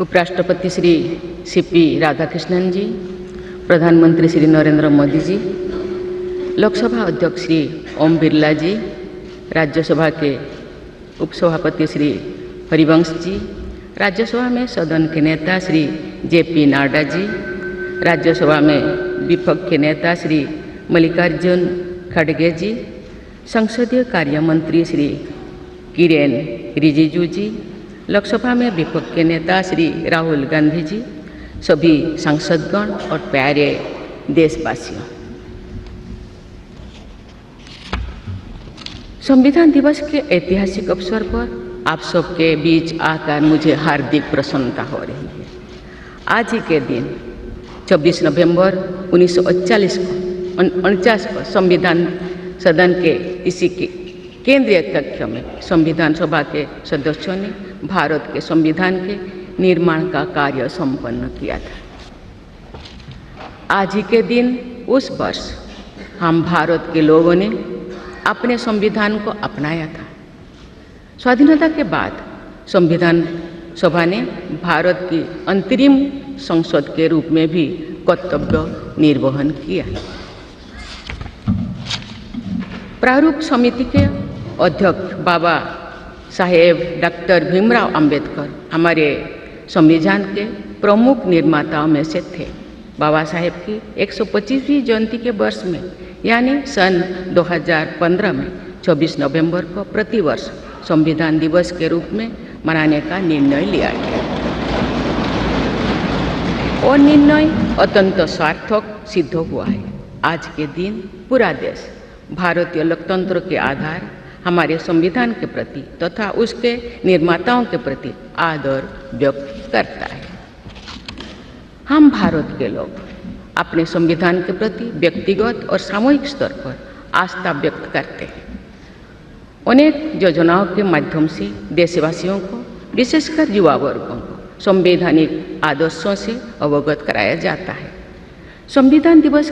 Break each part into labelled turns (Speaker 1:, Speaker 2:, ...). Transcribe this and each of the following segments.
Speaker 1: उपराष्ट्रपति श्री सीपी राधाकृष्णन जी, प्रधानमंत्री श्री नरेंद्र मोदी जी, लोकसभा अध्यक्ष श्री ओम बिरला जी, राज्यसभा के उपसभापति श्री हरिवंश जी, राज्यसभा में सदन के नेता श्री जेपी नड्डा जी, राज्यसभा में विपक्ष के नेता श्री मल्लिकार्जुन खड़गे जी, संसदीय कार्य मंत्री श्री किरेन रिजिजू जी, लोकसभा में विपक्ष के नेता श्री राहुल गांधी जी, सभी सांसदगण और प्यारे देशवासियों, संविधान दिवस के ऐतिहासिक अवसर पर आप सबके बीच आकर मुझे हार्दिक प्रसन्नता हो रही है। आज ही के दिन 26 नवंबर 1949 को संविधान सदन के इसी के केंद्रीय कक्ष में संविधान सभा के सदस्यों ने भारत के संविधान के निर्माण का कार्य संपन्न किया था। आज ही के दिन उस वर्ष हम भारत के लोगों ने अपने संविधान को अपनाया था। स्वाधीनता के बाद संविधान सभा ने भारत की अंतरिम संसद के रूप में भी कर्तव्य निर्वहन किया। प्रारूप समिति के अध्यक्ष बाबा साहेब डॉक्टर भीमराव अंबेडकर हमारे संविधान के प्रमुख निर्माताओं में से थे। बाबा साहेब की 125वीं जयंती के वर्ष में यानी सन 2015 में 26 नवंबर को प्रतिवर्ष संविधान दिवस के रूप में मनाने का निर्णय लिया गया और निर्णय अत्यंत सार्थक सिद्ध हुआ है। आज के दिन पूरा देश भारतीय लोकतंत्र के आधार हमारे संविधान के प्रति तथा उसके निर्माताओं के प्रति आदर व्यक्त करता है। हम भारत के लोग अपने संविधान के प्रति व्यक्तिगत और सामूहिक स्तर पर आस्था व्यक्त करते हैं। अनेक योजनाओं के माध्यम से देशवासियों को, विशेषकर युवा वर्गों को संवैधानिक आदर्शों से अवगत कराया जाता है। संविधान दिवस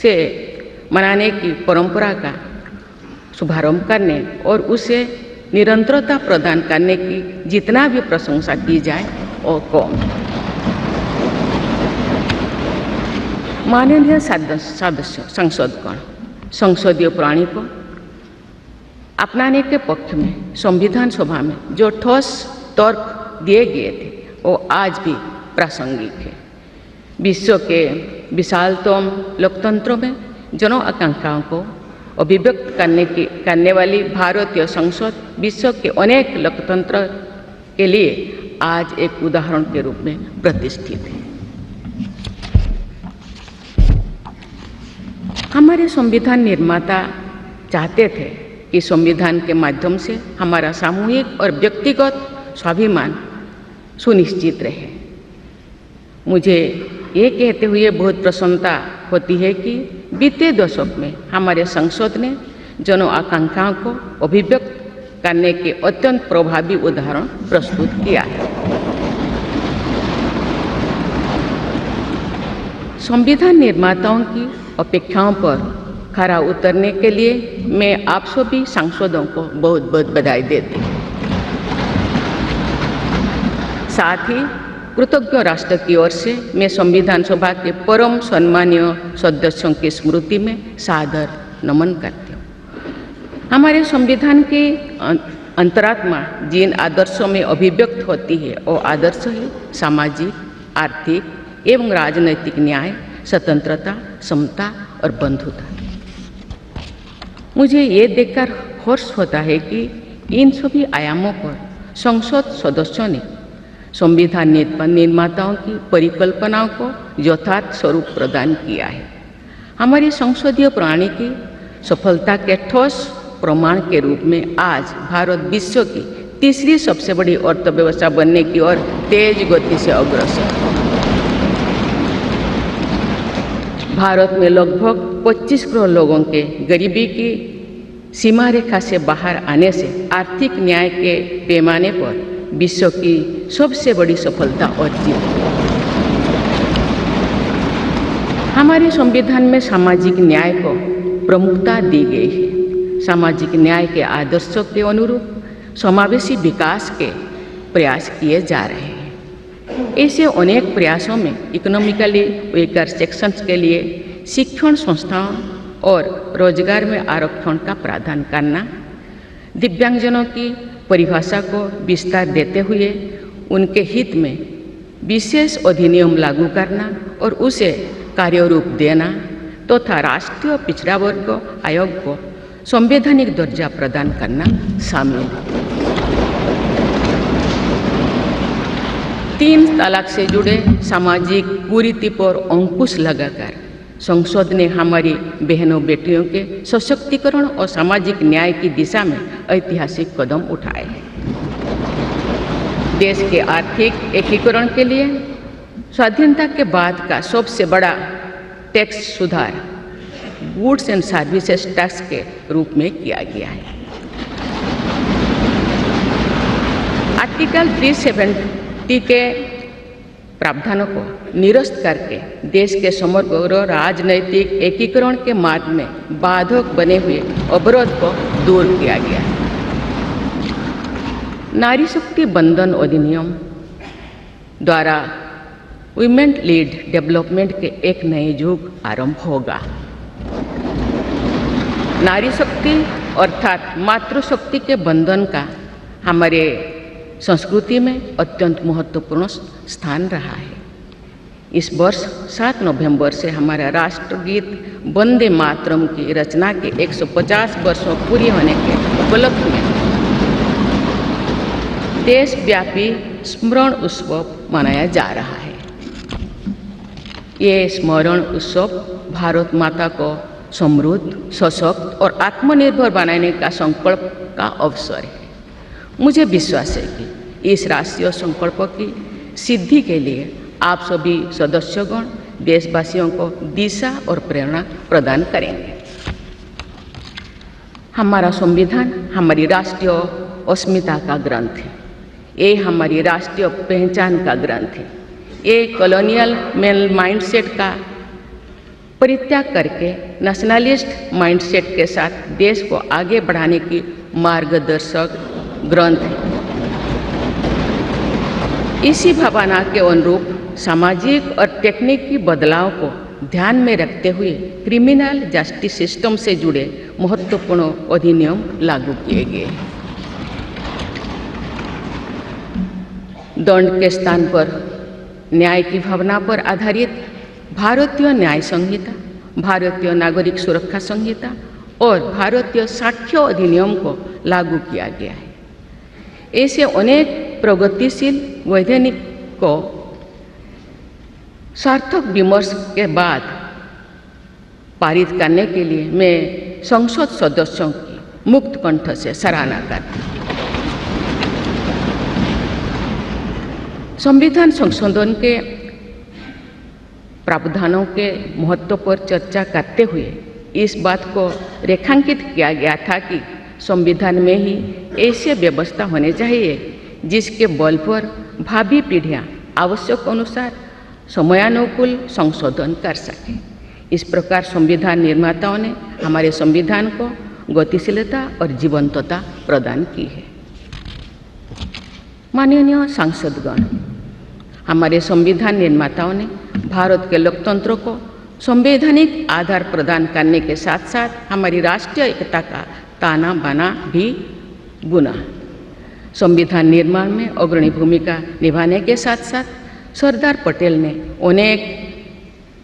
Speaker 1: से मनाने की परंपरा का शुभारंभ करने और उसे निरंतरता प्रदान करने की जितना भी प्रशंसा की जाए वो कम। माननीय सदस्य सांसदगण संसदीय प्रणाली को अपनाने के पक्ष में संविधान सभा में जो ठोस तर्क दिए गए थे वो आज भी प्रासंगिक है। विश्व के विशालतम लोकतंत्र में जन आकांक्षाओं को अभिव्यक्त करने वाली भारतीय संसद विश्व के अनेक लोकतंत्र के लिए आज एक उदाहरण के रूप में प्रतिष्ठित है। हमारे संविधान निर्माता चाहते थे कि संविधान के माध्यम से हमारा सामूहिक और व्यक्तिगत स्वाभिमान सुनिश्चित रहे। मुझे ये कहते हुए बहुत प्रसन्नता होती है कि बीते दशक में हमारे संसद ने जन आकांक्षाओं को अभिव्यक्त करने के अत्यंत प्रभावी उदाहरण प्रस्तुत किया है। संविधान निर्माताओं की अपेक्षाओं पर खरा उतरने के लिए मैं आप सभी सांसदों को बहुत बहुत बधाई देती हूँ। साथ ही कृतज्ञ राष्ट्र की ओर से मैं संविधान सभा के परम सम्मानीय सदस्यों की स्मृति में सादर नमन करती हूँ। हमारे संविधान की अंतरात्मा जिन आदर्शों में अभिव्यक्त होती है वो आदर्श है सामाजिक, आर्थिक एवं राजनैतिक न्याय, स्वतंत्रता, समता और बंधुता। मुझे ये देखकर हर्ष होता है कि इन सभी आयामों पर संसद सदस्यों ने संविधान निर्माताओं की परिकल्पनाओं को यथार्थ स्वरूप प्रदान किया है। हमारी संसदीय प्रणाली की सफलता के ठोस प्रमाण के रूप में आज भारत विश्व की तीसरी सबसे बड़ी अर्थव्यवस्था बनने की ओर तेज गति से अग्रसर है। भारत में लगभग 25 करोड़ लोगों के गरीबी की सीमा रेखा से बाहर आने से आर्थिक न्याय के पैमाने पर विश्व की सबसे बड़ी सफलता अर्जित है। हमारे संविधान में सामाजिक न्याय को प्रमुखता दी गई है। सामाजिक न्याय के आदर्शों के अनुरूप समावेशी विकास के प्रयास किए जा रहे हैं। ऐसे अनेक प्रयासों में इकोनॉमिकली वीकर सेक्शंस के लिए शिक्षण संस्थाओं और रोजगार में आरक्षण का प्रावधान करना, दिव्यांगजनों की परिभाषा को विस्तार देते हुए उनके हित में विशेष अधिनियम लागू करना और उसे कार्यरूप देना तथा राष्ट्रीय पिछड़ा वर्ग आयोग को संवैधानिक दर्जा प्रदान करना शामिल है। 3 तलाक से जुड़े सामाजिक कुरीति पर अंकुश लगाकर संसद ने हमारी बहनों बेटियों के सशक्तिकरण और सामाजिक न्याय की दिशा में ऐतिहासिक कदम उठाए हैं। देश के आर्थिक एकीकरण के लिए स्वाधीनता के बाद का सबसे बड़ा टैक्स सुधार गुड्स एंड सर्विसेज टैक्स के रूप में किया गया है। आर्टिकल 370 के प्रावधानों को निरस्त करके देश के समग्र राजनैतिक एकीकरण के मार्ग में बाधक बने हुए अवरोध को दूर किया गया है। नारी शक्ति बंधन अधिनियम द्वारा वुमेन लीड डेवलपमेंट के एक नए युग आरंभ होगा। नारी शक्ति अर्थात मातृशक्ति के बंधन का हमारे संस्कृति में अत्यंत महत्वपूर्ण स्थान रहा है। इस वर्ष 7 नवंबर से हमारा राष्ट्रगीत वंदे मातरम की रचना के 150 वर्षों पूरी होने के उपलक्ष्य में देशव्यापी स्मरण उत्सव मनाया जा रहा है। ये स्मरण उत्सव भारत माता को समृद्ध, सशक्त और आत्मनिर्भर बनाने का संकल्प का अवसर है। मुझे विश्वास है कि इस राष्ट्रीय संकल्प की सिद्धि के लिए आप सभी सदस्यगण देशवासियों को दिशा और प्रेरणा प्रदान करेंगे। हमारा संविधान हमारी राष्ट्रीय अस्मिता का ग्रंथ है। ये हमारी राष्ट्रीय पहचान का ग्रंथ है। ये कॉलोनियल माइंडसेट का परित्याग करके नेशनलिस्ट माइंडसेट के साथ देश को आगे बढ़ाने की मार्गदर्शक ग्रंथ है। इसी भावना के अनुरूप सामाजिक और तकनीकी बदलाव को ध्यान में रखते हुए क्रिमिनल जस्टिस सिस्टम से जुड़े महत्वपूर्ण अधिनियम लागू किए गए। दंड के स्थान पर न्याय की भावना पर आधारित भारतीय न्याय संहिता, भारतीय नागरिक सुरक्षा संहिता और भारतीय साक्ष्य अधिनियम को लागू किया गया है। ऐसे अनेक प्रगतिशील वैधानिक को सार्थक विमर्श के बाद पारित करने के लिए मैं संसद सदस्यों की मुक्त कंठ से सराहना करती हूँ। संविधान संशोधन के प्रावधानों के महत्व पर चर्चा करते हुए इस बात को रेखांकित किया गया था कि संविधान में ही ऐसी व्यवस्था होनी चाहिए जिसके बल पर भावी पीढ़ियां आवश्यक अनुसार समयानुकूल संशोधन कर सकें। इस प्रकार संविधान निर्माताओं ने हमारे संविधान को गतिशीलता और जीवंतता प्रदान की है। माननीय सांसदगण, हमारे संविधान निर्माताओं ने भारत के लोकतंत्र को संवैधानिक आधार प्रदान करने के साथ साथ हमारी राष्ट्रीय एकता का ताना बाना भी बुना। संविधान निर्माण में अग्रणी भूमिका निभाने के साथ साथ सरदार पटेल ने अनेक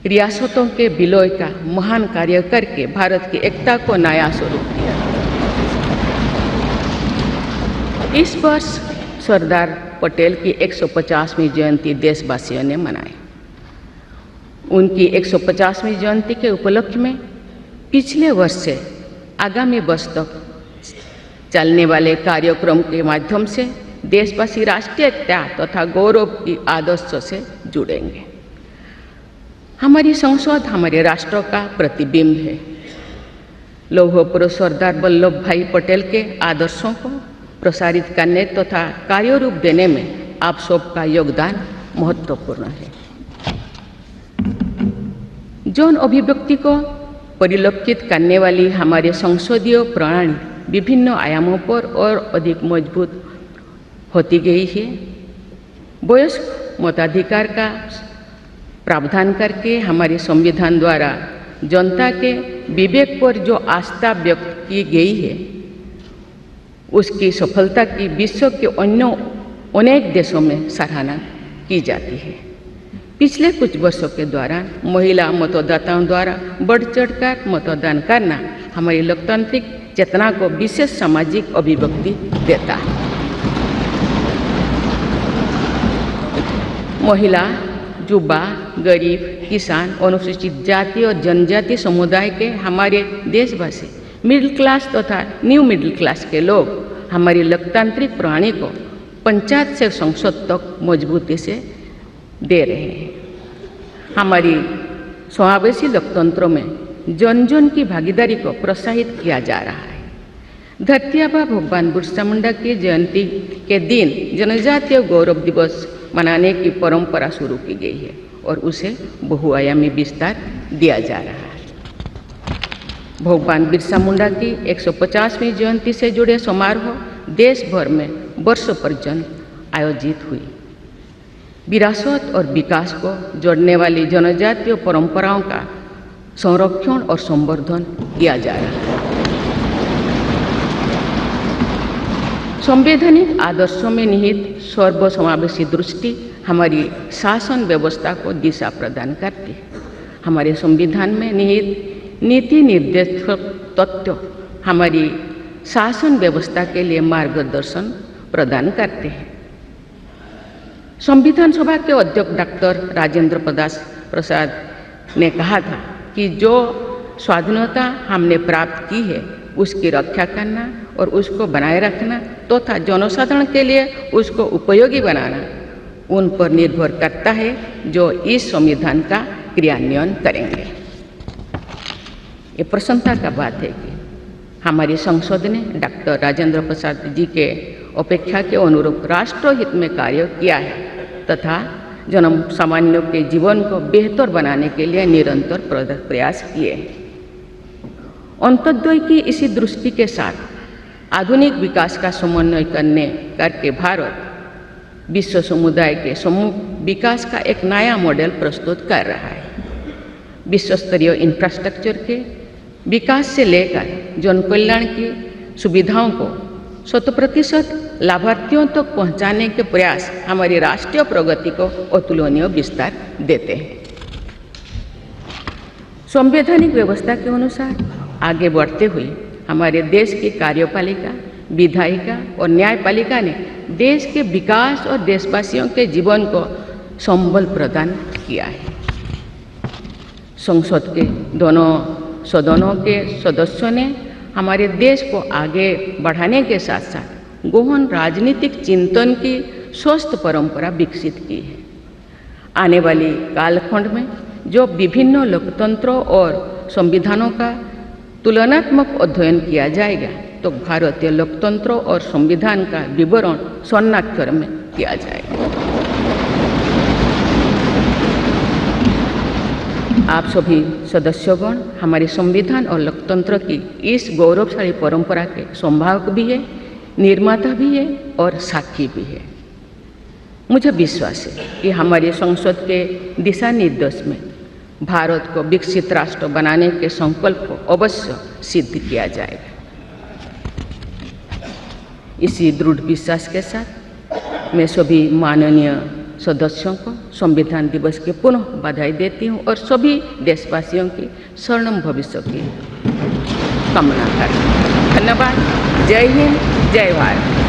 Speaker 1: रियासतों के विलय का महान कार्य करके भारत की एकता को नया स्वरूप दिया। इस वर्ष सरदार पटेल की 150वीं जयंती देशवासियों ने मनाई। उनकी 150वीं जयंती के उपलक्ष्य में पिछले वर्ष से आगामी वर्ष तक चलने वाले कार्यक्रम के माध्यम से देशवासी राष्ट्रीय एकता तथा गौरव की आदर्शों से जुड़ेंगे। हमारी संसद हमारे राष्ट्र का प्रतिबिंब है। लौह पुरुष सरदार वल्लभ भाई पटेल के आदर्शों को प्रसारित करने तथा कार्यरूप देने में आप सबका योगदान महत्वपूर्ण है। जौन अभिव्यक्ति को परिलक्षित करने वाली हमारे संसदीय प्रणाली विभिन्न आयामों पर और अधिक मजबूत होती गई है। वयस्क मताधिकार का प्रावधान करके हमारे संविधान द्वारा जनता के विवेक पर जो आस्था व्यक्त की गई है, उसकी सफलता की विश्व के अन्य अनेक देशों में सराहना की जाती है। पिछले कुछ वर्षों के दौरान महिला मतदाताओं द्वारा बढ़ चढ़कर मतदान करना हमारी लोकतांत्रिक चेतना को विशेष सामाजिक अभिव्यक्ति देता है। महिला, युवा, गरीब, किसान, अनुसूचित जाति और जनजाति समुदाय के हमारे देशवासी, मिडिल क्लास तथा न्यू मिडिल क्लास के लोग हमारी लोकतांत्रिक प्रणाली को पंचायत से संसद तक मजबूती से दे रहे हैं। हमारी समावेशी लोकतंत्रों में जन जन की भागीदारी को प्रोत्साहित किया जा रहा है। धरती आबा भगवान बिरसा मुंडा की जयंती के दिन जनजातीय गौरव दिवस मनाने की परंपरा शुरू की गई है और उसे बहुआयामी विस्तार दिया जा रहा है। भगवान बिरसा मुंडा की 150वीं जयंती से जुड़े समारोह देश भर में वर्षों पर्यंत आयोजित हुई। विरासत और विकास को जोड़ने वाली जनजातीय परंपराओं का संरक्षण और संवर्धन किया जा रहा है। संवैधानिक आदर्शों में निहित सर्वसमावेशी दृष्टि हमारी शासन व्यवस्था को दिशा प्रदान करती है। हमारे संविधान में निहित नीति निर्देशक तत्व हमारी शासन व्यवस्था के लिए मार्गदर्शन प्रदान करते हैं। संविधान सभा के अध्यक्ष डॉक्टर राजेंद्र प्रसाद ने कहा था कि जो स्वाधीनता हमने प्राप्त की है उसकी रक्षा करना और उसको बनाए रखना तथा जनसाधारण के लिए उसको उपयोगी बनाना उन पर निर्भर करता है जो इस संविधान का क्रियान्वयन करेंगे। ये प्रसन्नता का बात है कि हमारी संसद ने डॉक्टर राजेंद्र प्रसाद जी के अपेक्षा के अनुरूप राष्ट्रहित में कार्य किया है तथा जन सामान्यों के जीवन को बेहतर बनाने के लिए निरंतर प्रयास किए हैं। अंत्योदय की इसी दृष्टि के साथ आधुनिक विकास का समन्वय करके भारत विश्व समुदाय के सम्मुख विकास का एक नया मॉडल प्रस्तुत कर रहा है। विश्व स्तरीय इंफ्रास्ट्रक्चर के विकास से लेकर जन कल्याण की सुविधाओं को 100% लाभार्थियों तक पहुंचाने के प्रयास हमारी राष्ट्रीय प्रगति को अतुलनीय विस्तार देते हैं। संवैधानिक व्यवस्था के अनुसार आगे बढ़ते हुए हमारे देश की कार्यपालिका, विधायिका और न्यायपालिका ने देश के विकास और देशवासियों के जीवन को संबल प्रदान किया है। संसद के दोनों सदनों के सदस्यों ने हमारे देश को आगे बढ़ाने के साथ साथ गहन राजनीतिक चिंतन की स्वस्थ परंपरा विकसित की है। आने वाली कालखंड में जो विभिन्न लोकतंत्रों और संविधानों का तुलनात्मक अध्ययन किया जाएगा तो भारतीय लोकतंत्र और संविधान का विवरण स्वर्णाक्षर में किया जाएगा। आप सभी सदस्यगण हमारे संविधान और लोकतंत्र की इस गौरवशाली परंपरा के संवाहक भी है, निर्माता भी है और साक्षी भी है। मुझे विश्वास है कि हमारी संसद के दिशा निर्देश में भारत को विकसित राष्ट्र बनाने के संकल्प को अवश्य सिद्ध किया जाएगा। इसी दृढ़ विश्वास के साथ मैं सभी माननीय सदस्यों को संविधान दिवस की पुनः बधाई देती हूँ और सभी देशवासियों की स्वर्णिम भविष्य की कामना करती हूँ। धन्यवाद। जय हिंद, जय भारत।